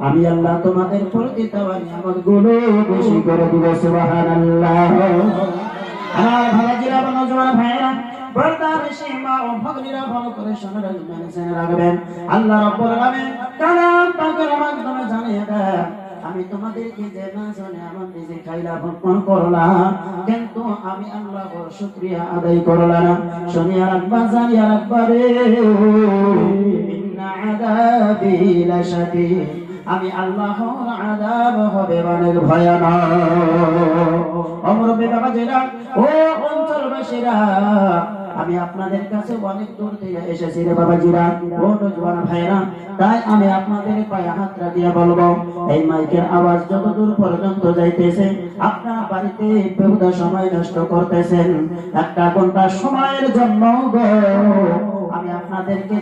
আমি আল্লাহ তোমাদের প্রতি দেওয়া নিয়ামতগুলো বেশি করে দিব। সুবহানাল্লাহ। আমার ভাইরা নওজোয়ান ভাইরা বর্দার সীমা ও ভগ্নীরা ভালো করে শুনে রাখবেন। আল্লাহ রাব্বুল আলামিন কালাম পাকের মাধ্যমে জানিয়ে দেন, আমি তোমাদেরকে যে না জানে আমার নিজে খাইলা ভক্ষণ করলাম, কিন্তু আমি আল্লাহর শুকরিয়া আদায় করলাম না। শুনিয়া রাখবা, জানিয়া রাখবা রে, ইন্না আযাবি লাশাদীদ, আমি আল্লাহর আযাব হবে অনেক ভয়ানক। অমরবে বাবাজিরা, ও অঞ্চলবাসীরা, আমি আপনাদের কাছে অনেক দূর থেকে এসেছি রে বাবাজিরা, ও নওজোয়ান ভাইরা, তাই আমি আপনাদের পায়ে হাত রাখিয়া বলবো, এই মাইকের আওয়াজ যত দূর পর্যন্ত যাইতেছে, আপনারা বাড়িতে বেহুদা সময় নষ্ট করতেছেন। 1 ঘন্টা সময়ের জন্য আমি আপনাদেরকে